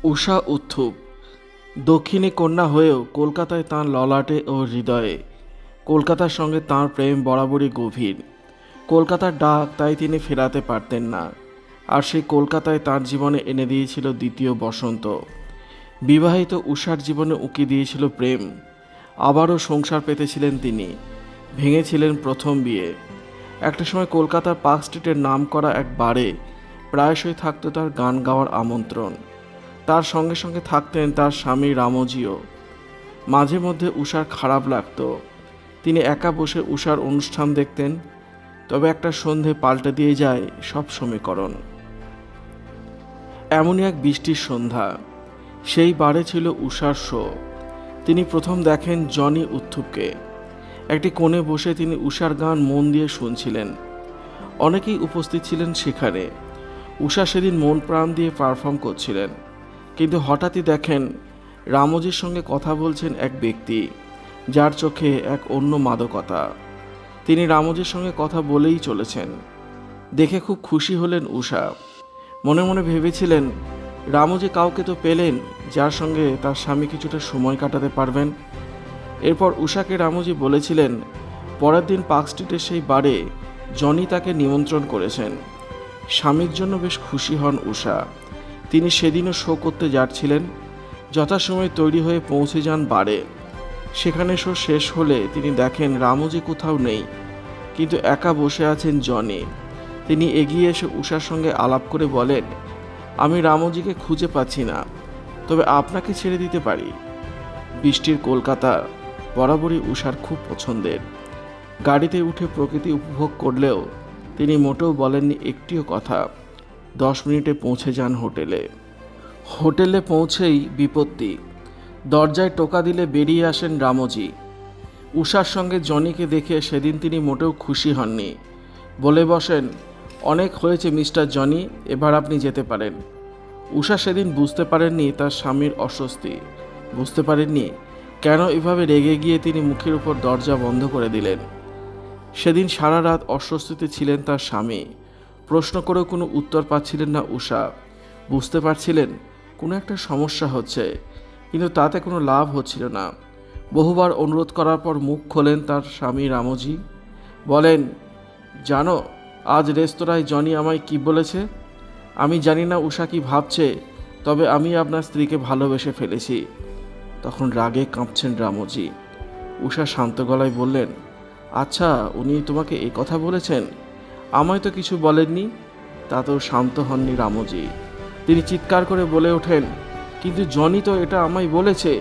উষা উত্থুপ দক্ষিণী কন্যা হয়েও কলকাতায় তাঁর ললাটে ও হৃদয়ে কলকাতার সঙ্গে তাঁর প্রেম বরাবরই গভীর। কলকাতার ডাক তাই তিনি ফেরাতে পারতেন না, আর সেই কলকাতায় তাঁর জীবনে এনে দিয়েছিল দ্বিতীয় বসন্ত। বিবাহিত উষার জীবনে উঁকি দিয়েছিল প্রেম। আবারও সংসার পেতেছিলেন তিনি। ভেঙেছিলেন প্রথম বিয়ে। একটা সময় কলকাতার পার্ক স্ট্রিটের নাম করা এক বারে প্রায়শই থাকত তার গান গাওয়ার আমন্ত্রণ। তার সঙ্গে সঙ্গে থাকতেন তার স্বামী রামজিও। মাঝে মধ্যে উষার খারাপ লাগতো। তিনি একা বসে উষার অনুষ্ঠান দেখতেন, তবে একটা সন্ধে পাল্টে দিয়ে যায় সব সমীকরণ। এমনই এক বৃষ্টির সন্ধ্যা। সেই বারে ছিল উষার শো। তিনি প্রথম দেখেন জনি উত্থুপকে। একটি কোণে বসে তিনি উষার গান মন দিয়ে শুনছিলেন। অনেকেই উপস্থিত ছিলেন সেখানে। উষা সেদিন মন প্রাণ দিয়ে পারফর্ম করছিলেন, কিন্তু হঠাৎই দেখেন রামজির সঙ্গে কথা বলছেন এক ব্যক্তি, যার চোখে এক অন্য মাদকতা। তিনি রামজির সঙ্গে কথা বলেই চলেছেন। দেখে খুব খুশি হলেন উষা। মনে মনে ভেবেছিলেন, রামজি কাউকে তো পেলেন যার সঙ্গে তার স্বামী কিছুটা সময় কাটাতে পারবেন। এরপর উষাকে রামজি বলেছিলেন পরের দিন পার্ক স্ট্রিটের সেই বারে জনি তাকে নিমন্ত্রণ করেছেন। স্বামীর জন্য বেশ খুশি হন উষা। তিনি সেদিনও শো করতে যাচ্ছিলেন। যথাসময়ে তৈরি হয়ে পৌঁছে যান বারে। সেখানে শো শেষ হলে তিনি দেখেন রামজি কোথাও নেই, কিন্তু একা বসে আছেন জনি। তিনি এগিয়ে এসে উষার সঙ্গে আলাপ করে বলেন, আমি রামজিকে খুঁজে পাচ্ছি না, তবে আপনাকে ছেড়ে দিতে পারি। বৃষ্টির কলকাতা বরাবরই উষার খুব পছন্দের। গাড়িতে উঠে প্রকৃতি উপভোগ করলেও তিনি মোটেও বলেননি একটিও কথা। 10 মিনিটে পৌঁছে যান হোটেলে। হোটেলে পৌঁছেই বিপত্তি। দরজায় টোকা দিলে বেরিয়ে আসেন রামজি। উষার সঙ্গে জনিকে দেখে সেদিন তিনি মোটেও খুশি হননি। বলে বসেন, অনেক হয়েছে মিস্টার জনি, এবার আপনি যেতে পারেন। উষা সেদিন বুঝতে পারেননি তার স্বামীর অস্বস্তি। বুঝতে পারেননি কেন এভাবে রেগে গিয়ে তিনি মুখের উপর দরজা বন্ধ করে দিলেন। সেদিন সারা রাত অস্বস্তিতে ছিলেন তার স্বামী। প্রশ্ন করেও কোনো উত্তর পাচ্ছিলেন না উষা। বুঝতে পারছিলেন কোনো একটা সমস্যা হচ্ছে, কিন্তু তাতে কোনো লাভ হচ্ছিল না। বহুবার অনুরোধ করার পর মুখ খোলেন তার স্বামী রামজি। বলেন, জানো আজ রেস্তোরাঁয় জনি আমায় কি বলেছে? আমি জানি না উষা কি ভাবছে, তবে আমি আপনার স্ত্রীকে ভালোবেসে ফেলেছি। তখন রাগে কাঁপছেন রামজি। উষা শান্ত গলায় বললেন, আচ্ছা, উনি তোমাকে এই কথা বলেছেন? আমায় তো কিছু বলেননি। তাতেও শান্ত হননি রামজি। তিনি চিৎকার করে বলে ওঠেন, কিন্তু জনি তো এটা আমায় বলেছে।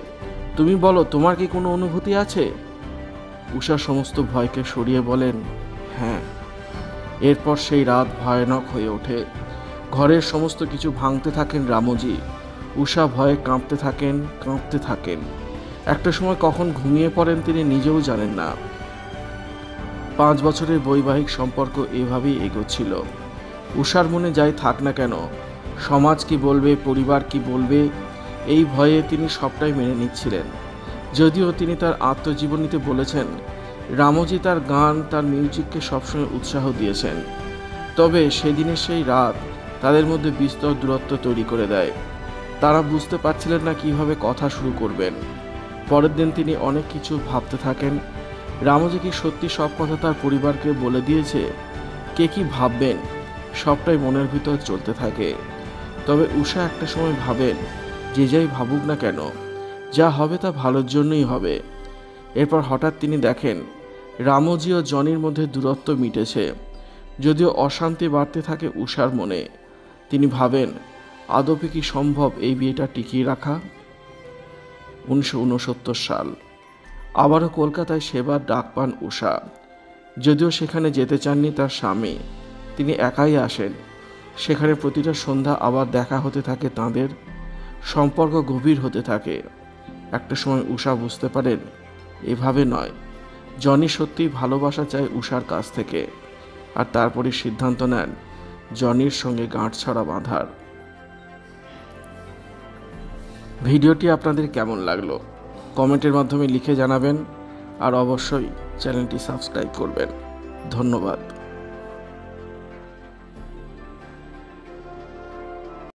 তুমি বলো, তোমার কি কোনো অনুভূতি আছে? উষা সমস্ত ভয়কে সরিয়ে বলেন, হ্যাঁ। এরপর সেই রাত ভয়ানক হয়ে ওঠে। ঘরের সমস্ত কিছু ভাঙতে থাকেন রামজি। উষা ভয়ে কাঁপতে থাকেন। একটা সময় কখন ঘুমিয়ে পড়েন তিনি নিজেও জানেন না। 5 বছরের বৈবাহিক সম্পর্ক এভাবেই এগোচ্ছিল। উষার মনে যাই থাক না কেন, সমাজ কি বলবে, পরিবার কি বলবে, এই ভয়ে তিনি সবটাই মেনে নিচ্ছিলেন। যদিও তিনি তার আত্মজীবনীতে বলেছেন, রামজি তার গান, তার মিউজিককে সবসময় উৎসাহ দিয়েছেন। তবে সেদিনের সেই রাত তাদের মধ্যে বিস্তর দূরত্ব তৈরি করে দেয়। তারা বুঝতে পারছিলেন না কিভাবে কথা শুরু করবেন। পরের দিন তিনি অনেক কিছু ভাবতে থাকেন। রামজি কি সত্যি সব কথা তার পরিবারকে বলে দিয়েছে? কে কি ভাববেন, সবটাই মনের ভিতর চলতে থাকে। তবে উষা একটা সময় ভাবেন, যে যাই ভাবুক না কেন, যা হবে তা ভালোর জন্যই হবে। এরপর হঠাৎ তিনি দেখেন রামজি ও জনির মধ্যে দূরত্ব মিটেছে, যদিও অশান্তি বাড়তে থাকে উষার মনে। তিনি ভাবেন, আদপে কি সম্ভব এই বিয়েটা টিকিয়ে রাখা? 1969 সাল। আবারও কলকাতায় সেবার ডাক পান উষা। যদিও সেখানে যেতে চাননি তার স্বামী, তিনি একাই আসেন। সেখানে প্রতিটা সন্ধ্যা আবার দেখা হতে থাকে তাঁদের। সম্পর্ক গভীর হতে থাকে। একটা সময় উষা বুঝতে পারেন, এভাবে নয়। জনি সত্যিই ভালোবাসা চায় উষার কাছ থেকে, আর তারপরে সিদ্ধান্ত নেন জনির সঙ্গে গাঁটছড়া বাঁধার। ভিডিওটি আপনাদের কেমন লাগলো কমেন্টের মাধ্যমে লিখে জানাবেন, আর অবশ্যই চ্যানেলটি সাবস্ক্রাইব করবেন। ধন্যবাদ।